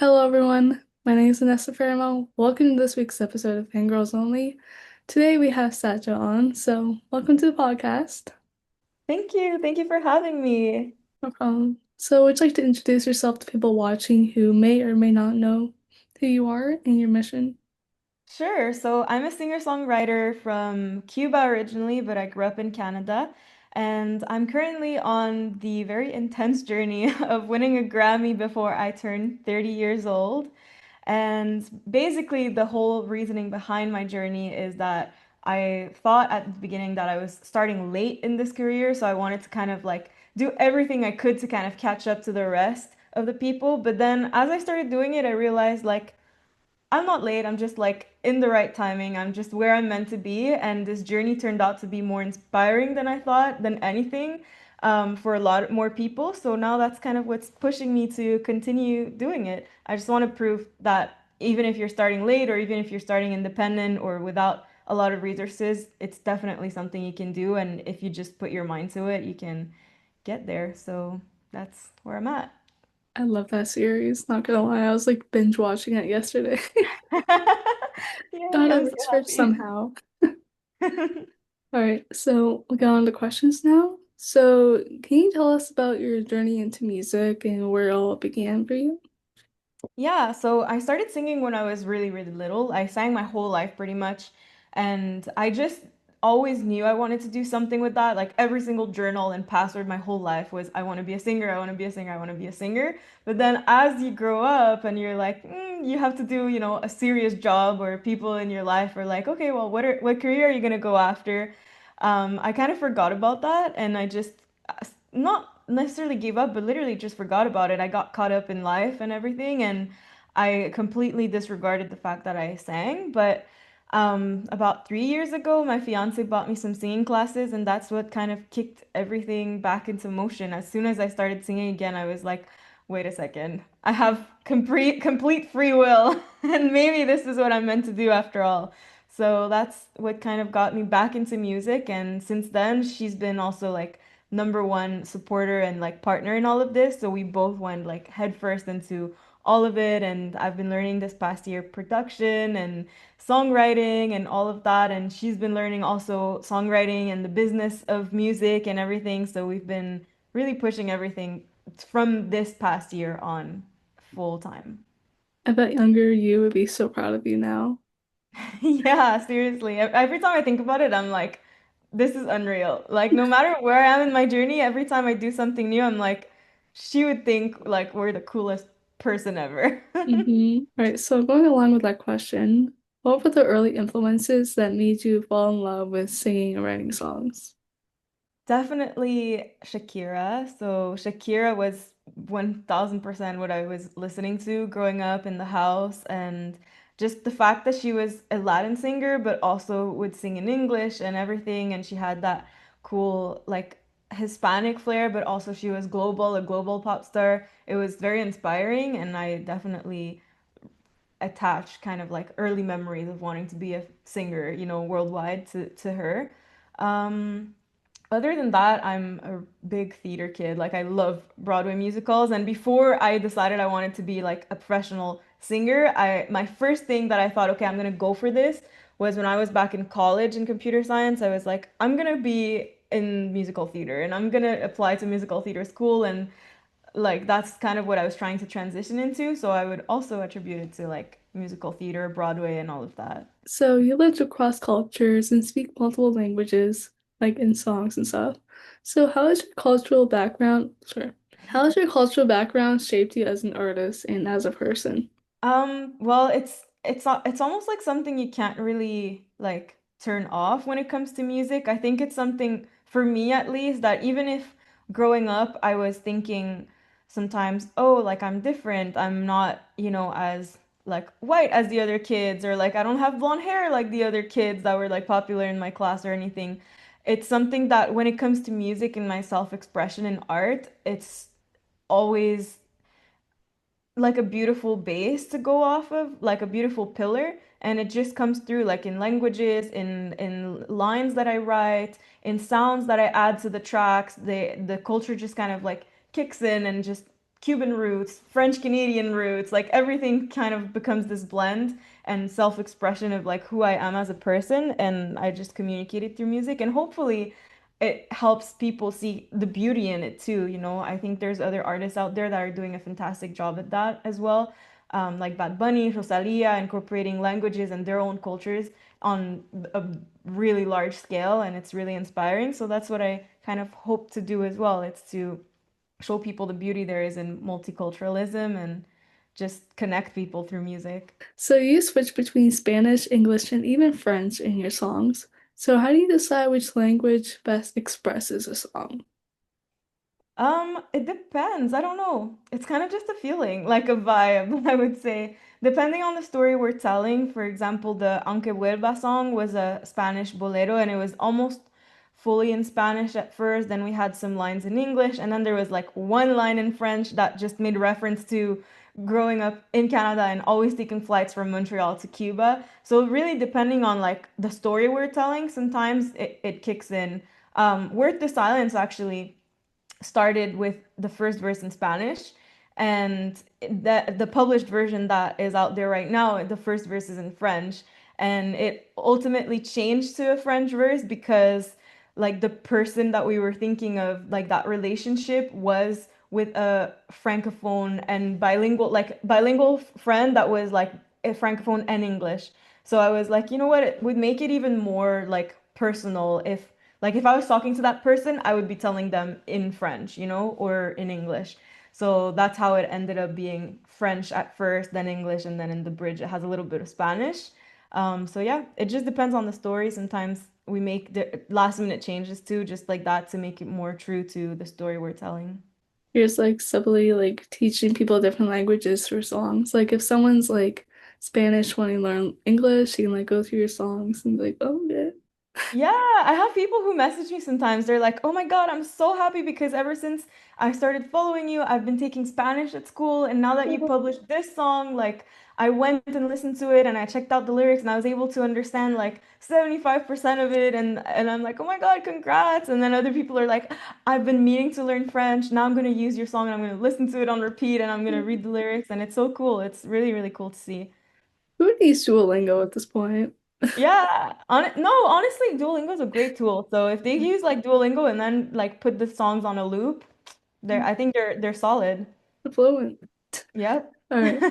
Hello, everyone. My name is Vanessa Fermo. Welcome to this week's episode of Fangirls Only. Today we have Sadja on, so welcome to the podcast. Thank you. Thank you for having me. No problem. So, would you like to introduce yourself to people watching who may or may not know who you are and your mission? Sure. So I'm a singer-songwriter from Cuba originally, but I grew up in Canada. And I'm currently on the very intense journey of winning a Grammy before I turn 30 years old. And basically, the whole reasoning behind my journey is that I thought at the beginning that I was starting late in this career. So I wanted to kind of like do everything I could to kind of catch up to the rest of the people. But then as I started doing it, I realized like, I'm not late. I'm just like in the right timing. I'm just where I'm meant to be. And this journey turned out to be more inspiring than I thought, than anything, for a lot more people. So now that's kind of what's pushing me to continue doing it. I just want to prove that even if you're starting late or even if you're starting independent or without a lot of resources, it's definitely something you can do. And if you just put your mind to it, you can get there. So that's where I'm at. I love that series. Not gonna lie, I was like binge watching it yesterday. Yay, Got I'm a so switch somehow. happy. All right, so we'll get on to questions now. So, can you tell us about your journey into music and where it all began for you? Yeah, so I started singing when I was really, really little. I sang my whole life pretty much. And I just always knew I wanted to do something with that. Like every single journal and password my whole life was, I want to be a singer, I want to be a singer, I want to be a singer. But then as you grow up and you're like, you have to do, a serious job or people in your life are like, okay, well, what career are you going to go after? I kind of forgot about that and I just not necessarily gave up, but literally just forgot about it. I got caught up in life and everything, and I completely disregarded the fact that I sang. But about 3 years ago, my fiance bought me some singing classes, and that's what kind of kicked everything back into motion. As soon as I started singing again, I was like, wait a second, I have complete free will, and maybe this is what I'm meant to do after all. So that's what kind of got me back into music, and since then, she's been also like number one supporter and like partner in all of this. So we both went like headfirst into all of it. And I've been learning this past year production and songwriting and all of that. And she's been learning also songwriting and the business of music and everything. So we've been really pushing everything from this past year on full time. I bet younger you would be so proud of you now. Yeah, seriously. Every time I think about it, I'm like, this is unreal. Like, no matter where I am in my journey, every time I do something new, I'm like, she would think like we're the coolest person ever. All right, so going along with that question, what were the early influences that made you fall in love with singing and writing songs? Definitely Shakira. So Shakira was 1000% what I was listening to growing up in the house. And just the fact that she was a Latin singer, but also would sing in English and everything. And she had that cool, like, Hispanic flair, but also she was global, a global pop star. It was very inspiring. And I definitely attached kind of like early memories of wanting to be a singer, worldwide to her. Um, Other than that, I'm a big theater kid. Like I love Broadway musicals. And before I decided I wanted to be like a professional singer, I my first thing that I thought, okay, I'm gonna go for this was when I was back in college in computer science. I was like, I'm gonna be in musical theater and I'm gonna apply to musical theater school and like that's kind of what I was trying to transition into. So I would also attribute it to like musical theater, Broadway, and all of that. So you lived across cultures and speak multiple languages, like in songs and stuff. So how has your cultural background shaped you as an artist and as a person? Well, it's almost like something you can't really like turn off when it comes to music. I think it's something for me at least that even if growing up I was thinking sometimes, oh, like I'm different. I'm not, as like white as the other kids or like I don't have blonde hair like the other kids that were like popular in my class or anything. It's something that when it comes to music and my self-expression in art, it's always like a beautiful base to go off of, like a beautiful pillar, and it just comes through like in languages, in lines that I write, in sounds that I add to the tracks. The culture just kind of like kicks in and just Cuban roots, French Canadian roots, like everything kind of becomes this blend and self-expression of like who I am as a person, and I just communicate it through music, and hopefully it helps people see the beauty in it too, you know. I think there's other artists out there that are doing a fantastic job at that as well. Like Bad Bunny, Rosalia, incorporating languages and their own cultures on a really large scale, and it's really inspiring. So that's what I kind of hope to do as well. It's to show people the beauty there is in multiculturalism and just connect people through music. So you switch between Spanish, English, and even French in your songs. So how do you decide which language best expresses a song? It depends. I don't know. It's kind of just a feeling, like a vibe, I would say. Depending on the story we're telling. For example, the Aunque Vuelva song was a Spanish bolero and it was almost fully in Spanish at first. Then we had some lines in English, and then there was like one line in French that just made reference to growing up in Canada and always taking flights from Montreal to Cuba. So really depending on like the story we're telling, sometimes it kicks in. Worth the Silence actually started with the first verse in Spanish, and the published version that is out there right now, the first verse is in French, and it ultimately changed to a French verse because like the person that we were thinking of, like that relationship was with a francophone and bilingual friend that was like a francophone and English. So I was like, you know what, it would make it even more like personal if like if I was talking to that person, I would be telling them in French, you know, or in English. So that's how it ended up being French at first, then English, and then in the bridge it has a little bit of Spanish. So yeah, it just depends on the story. Sometimes we make the last minute changes too, just like that to make it more true to the story we're telling. Here's like subtly like teaching people different languages through songs. Like if someone's like Spanish wanting to learn English, you can like go through your songs and be like, oh yeah. Yeah, I have people who message me sometimes. They're like, "Oh my God, I'm so happy because ever since I started following you, I've been taking Spanish at school, and now that you published this song, like I went and listened to it and I checked out the lyrics and I was able to understand like 75% of it, and I'm like, "Oh my God, congrats." And then other people are like, "I've been meaning to learn French. Now I'm going to use your song and I'm going to listen to it on repeat and I'm going to read the lyrics." And it's so cool. It's really, really cool to see. Who needs Duolingo at this point? Yeah, no, honestly, Duolingo is a great tool. So if they use like Duolingo and then like put the songs on a loop, I think they're solid. Fluent. Yep. All right.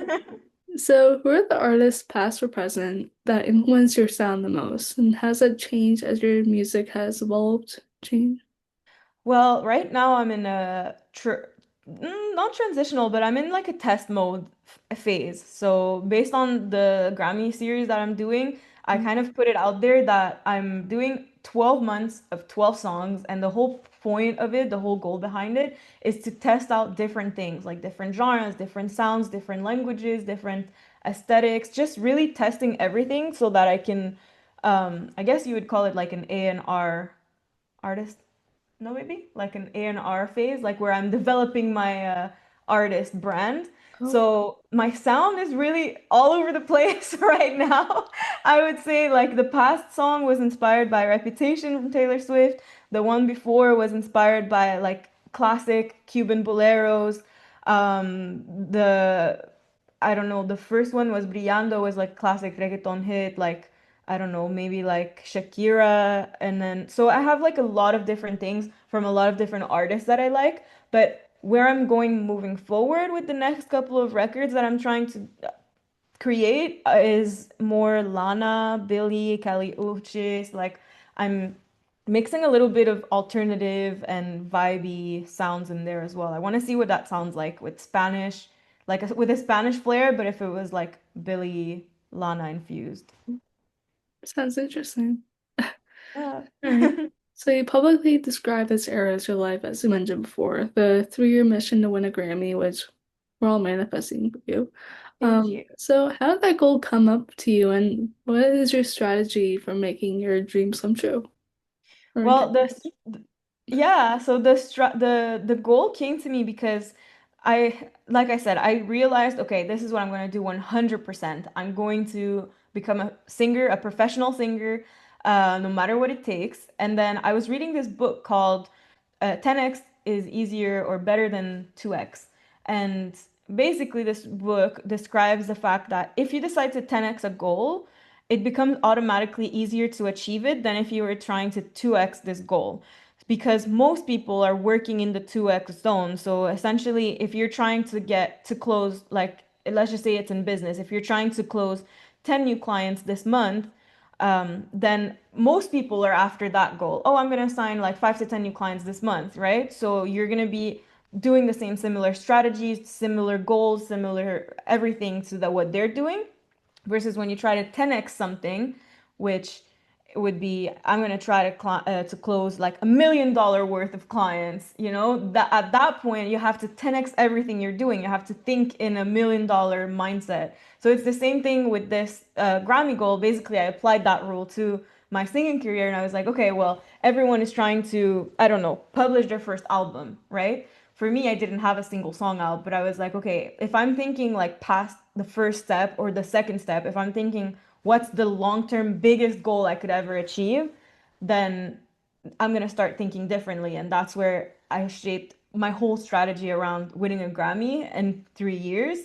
So who are the artists, past or present, that influence your sound the most? And has that changed as your music has evolved, changed? Well, right now I'm in a tr not transitional, but I'm in like a test mode phase. So based on the Grammy series that I'm doing, I kind of put it out there that I'm doing 12 months of 12 songs, and the whole point of it, the whole goal behind it, is to test out different things, like different genres, different sounds, different languages, different aesthetics, just really testing everything so that I can, I guess you would call it like an A&R artist, no, maybe like an A&R phase, like where I'm developing my artist brand. Oh, So my sound is really all over the place right now. I would say like the past song was inspired by Reputation from Taylor Swift. The one before was inspired by like classic Cuban boleros. The I don't know, the first one was Brillando, was like classic reggaeton hit, like I don't know, maybe like Shakira. And then, so I have like a lot of different things from a lot of different artists that I like. But where I'm going moving forward with the next couple of records that I'm trying to create is more Lana, Billy, Kali Uchis. Like I'm mixing a little bit of alternative and vibey sounds in there as well. I want to see what that sounds like with Spanish, like with a Spanish flair, but if it was like Billy, Lana infused. sounds interesting. Yeah. All right. So you publicly described this era as your life, as you mentioned before, the 3-year mission to win a Grammy, which we're all manifesting for you. Thank you. So how did that goal come up to you, and what is your strategy for making your dreams come true? Or Well, get yeah, so the goal came to me because like I said, I realized, okay, this is what I'm going to do 100%. I'm going to become a singer, a professional singer, no matter what it takes. And then I was reading this book called 10x is easier or better than 2x. And basically, this book describes the fact that if you decide to 10x a goal, it becomes automatically easier to achieve it than if you were trying to 2x this goal. Because most people are working in the 2x zone. So essentially, if you're trying to get to close, like, let's just say it's in business, if you're trying to close 10 new clients this month, then most people are after that goal. Oh, I'm going to sign like 5 to 10 new clients this month, right? So you're going to be doing the same similar strategies, similar goals, similar everything to what they're doing. Versus when you try to 10x something, which would be I'm going to try to close like $1 million worth of clients, that at that point you have to 10x everything you're doing. You have to think in $1 million mindset. So it's the same thing with this Grammy goal. Basically, I applied that rule to my singing career, and I was like, okay, well, everyone is trying to, I don't know, publish their first album, right? For me, I didn't have a single song out, but I was like, okay, if I'm thinking like past the first step or the second step, if I'm thinking what's the long-term biggest goal I could ever achieve, then I'm gonna start thinking differently. And that's where I shaped my whole strategy around winning a Grammy in 3 years,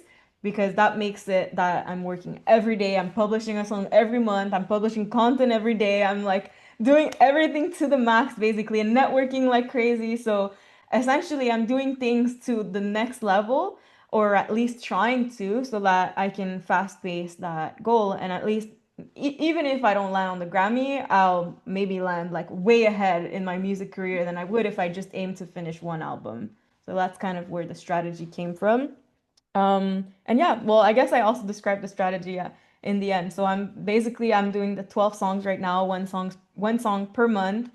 because that makes it that I'm working every day. I'm publishing a song every month. I'm publishing content every day. I'm like doing everything to the max basically and networking like crazy. So essentially, I'm doing things to the next level, or at least trying to, so that I can fast pace that goal. And at least, even if I don't land on the Grammy, I'll maybe land like way ahead in my music career than I would if I just aimed to finish one album. So that's kind of where the strategy came from. And yeah, well, I guess I also described the strategy in the end. So I'm doing the 12 songs right now, one song per month,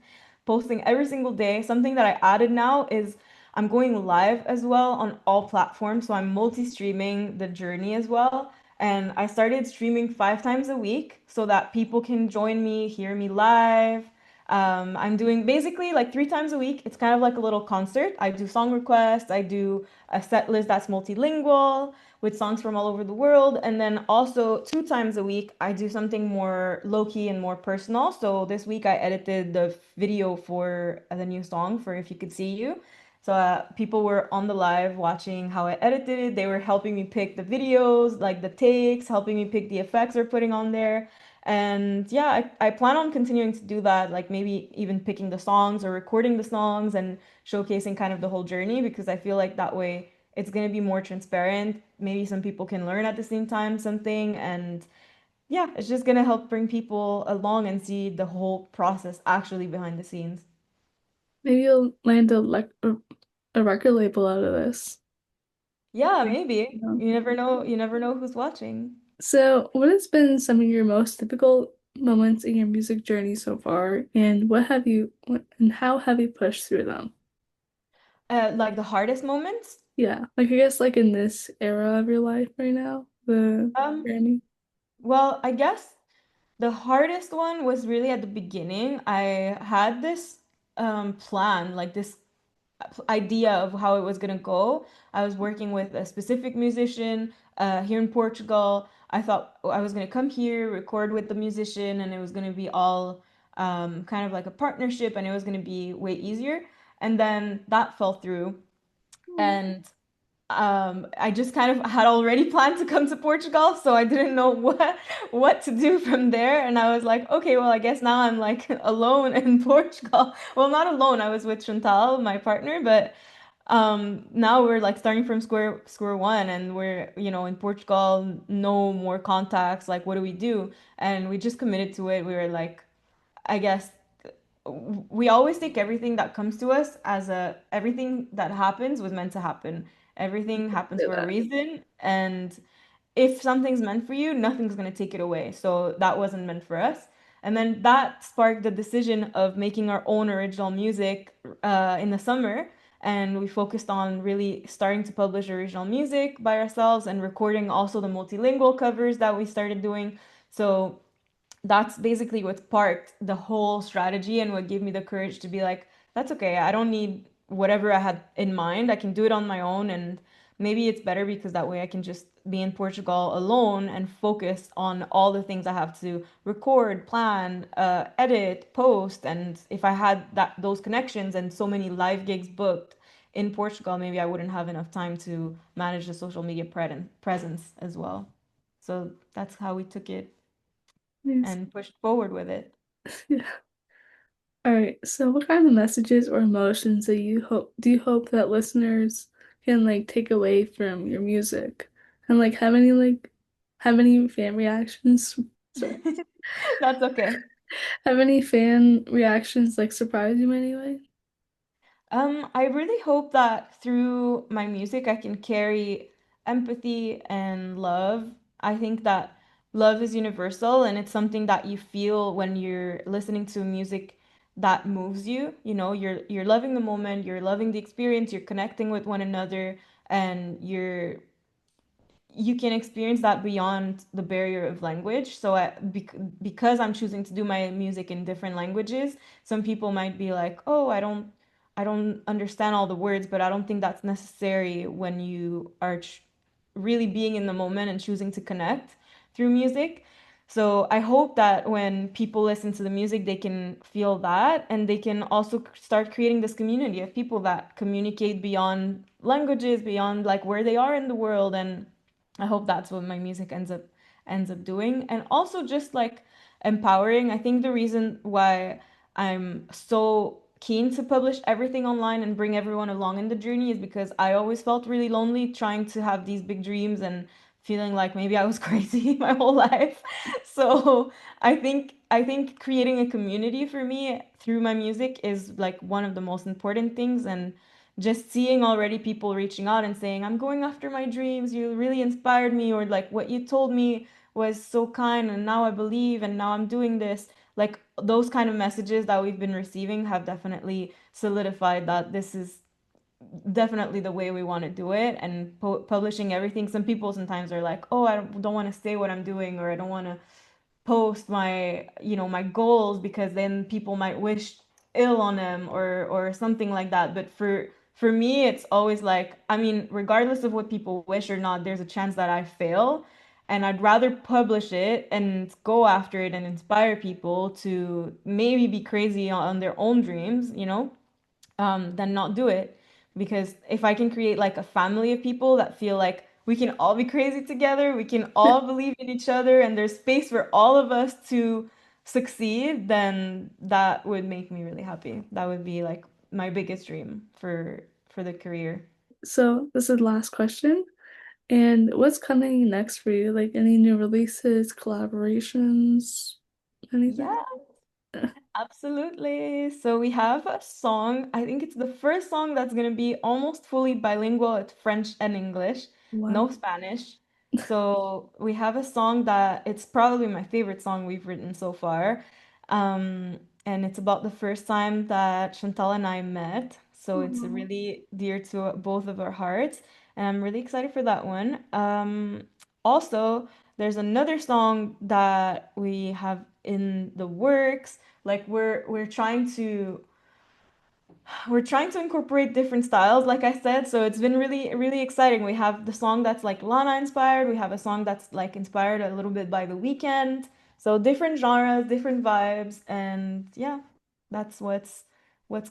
posting every single day. Something that I added now is I'm going live as well on all platforms. So I'm multi-streaming the journey as well. And I started streaming 5 times a week so that people can join me, hear me live. I'm doing basically like 3 times a week. It's kind of like a little concert. I do song requests, I do a set list that's multilingual with songs from all over the world. And then also 2 times a week, I do something more low key and more personal. So this week I edited the video for the new song for If You Could See You. So people were on the live watching how I edited it. They were helping me pick the videos, like the takes, helping me pick the effects we're putting on there. And yeah, I plan on continuing to do that, like maybe even picking the songs or recording the songs and showcasing kind of the whole journey, because I feel like that way it's going to be more transparent. Maybe some people can learn at the same time something. And yeah, it's just going to help bring people along and see the whole process actually behind the scenes. Maybe you'll land a record label out of this. Yeah, Like, maybe. You never know. You never know who's watching. So, what has been some of your most difficult moments in your music journey so far, and and how have you pushed through them? Like the hardest moments. Yeah, like I guess like in this era of your life right now, the Um, journey. well, I guess the hardest one was really at the beginning. I had this plan, like this idea of how it was gonna go. I was working with a specific musician here in Portugal. I thought I was gonna come here, record with the musician, and it was gonna be all kind of like a partnership, and it was gonna be way easier. And then that fell through, and I just kind of had already planned to come to Portugal, so I didn't know what to do from there. And I was like, okay, well, I guess now I'm like alone in Portugal. Well, not alone. I was with Chantal, my partner, but now we're like starting from square one, and we're, in Portugal, no more contacts. Like, what do we do? And we just committed to it. We were like, I guess we always take everything that comes to us as everything that happens was meant to happen. Everything happens Say for a that. reason, and if something's meant for you, nothing's going to take it away. So that wasn't meant for us. And then that sparked the decision of making our own original music in the summer. And we focused on really starting to publish original music by ourselves and recording also the multilingual covers that we started doing. So that's basically what sparked the whole strategy and what gave me the courage to be like, that's okay. I don't need whatever I had in mind. I can do it on my own. And maybe it's better because that way I can just be in Portugal alone and focus on all the things I have to record, plan, edit, post. And if I had those connections and so many live gigs booked, in Portugal, maybe I wouldn't have enough time to manage the social media presence as well. So that's how we took it Nice. and pushed forward with it. Yeah. All right. So what kind of messages or emotions do you hope that listeners can like take away from your music? And like have any fan reactions? Sorry. That's okay. Have any fan reactions like surprise you in any way? I really hope that through my music I can carry empathy and love. I think that love is universal and it's something that you feel when you're listening to music that moves you. You know, you're loving the moment, you're loving the experience, you're connecting with one another, and you can experience that beyond the barrier of language. So because I'm choosing to do my music in different languages, some people might be like, "Oh, I don't understand all the words," but I don't think that's necessary when you are really being in the moment and choosing to connect through music. So I hope that when people listen to the music, they can feel that and they can also start creating this community of people that communicate beyond languages, beyond like where they are in the world. And I hope that's what my music ends up doing. And also just like empowering. I think the reason why I'm so keen to publish everything online and bring everyone along in the journey is because I always felt really lonely trying to have these big dreams and feeling like maybe I was crazy my whole life. So I think creating a community for me through my music is like one of the most important things. And just seeing already people reaching out and saying, I'm going after my dreams, you really inspired me, or like what you told me was so kind, and now I believe, and now I'm doing this. Like those kind of messages that we've been receiving have definitely solidified that this is definitely the way we want to do it. And publishing everything, some people sometimes are like, oh, I don't want to say what I'm doing, or I don't want to post my, you know, my goals because then people might wish ill on them or something like that. But for me, it's always like, I mean, regardless of what people wish or not, there's a chance that I fail. And I'd rather publish it and go after it and inspire people to maybe be crazy on their own dreams, you know, than not do it. Because if I can create like a family of people that feel like we can all be crazy together, we can all believe in each other, and there's space for all of us to succeed, then that would make me really happy. That would be like my biggest dream for the career. So this is the last question. And what's coming next for you? Like any new releases, collaborations, anything? Yeah. Absolutely. So we have a song. I think it's the first song that's going to be almost fully bilingual at French and English, Wow. no Spanish. So we have a song that it's probably my favorite song we've written so far. And it's about the first time that Chantal and I met. So it's Aw. really dear to both of our hearts. And I'm really excited for that one. Also, there's another song that we have in the works. Like we're trying to incorporate different styles, like I said. So it's been really exciting. We have the song that's like Lana inspired. We have a song that's like inspired a little bit by The Weeknd. So different genres, different vibes, and yeah, that's what's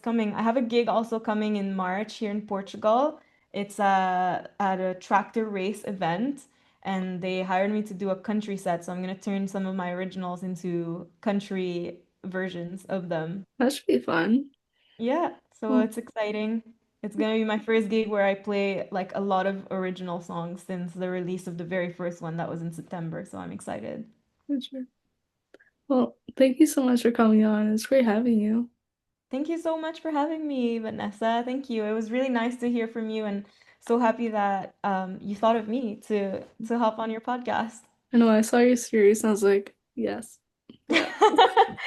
coming. I have a gig also coming in March here in Portugal. It's at a tractor race event, and they hired me to do a country set. So I'm gonna turn some of my originals into country versions of them. That should be fun. Yeah, so Well, it's exciting. It's gonna be my first gig where I play like a lot of original songs since the release of the very first one that was in September, so I'm excited. for sure. Well, thank you so much for coming on. It's great having you. Thank you so much for having me, Vanessa. Thank you. It was really nice to hear from you and so happy that you thought of me to hop on your podcast. I know I saw your series and I was like, yes, yes,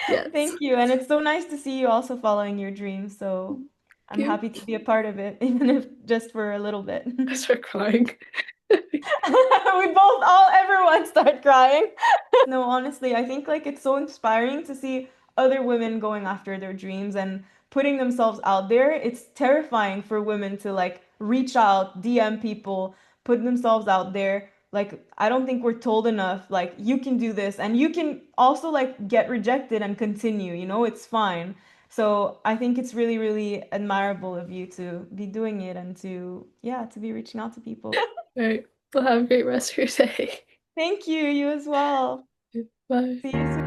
yes. Thank you. And it's so nice to see you also following your dreams. So Thank I'm you. happy to be a part of it, even if just for a little bit. I start crying. We both all everyone start crying. No, honestly, I think like it's so inspiring to see other women going after their dreams and putting themselves out there. It's terrifying for women to like reach out, DM people, put themselves out there. Like I don't think we're told enough like you can do this and you can also like get rejected and continue, you know, it's fine. So I think it's really, really admirable of you to be doing it and to, yeah, to be reaching out to people. All right. Well, have a great rest of your day. Thank you, you as well. Bye. See you soon.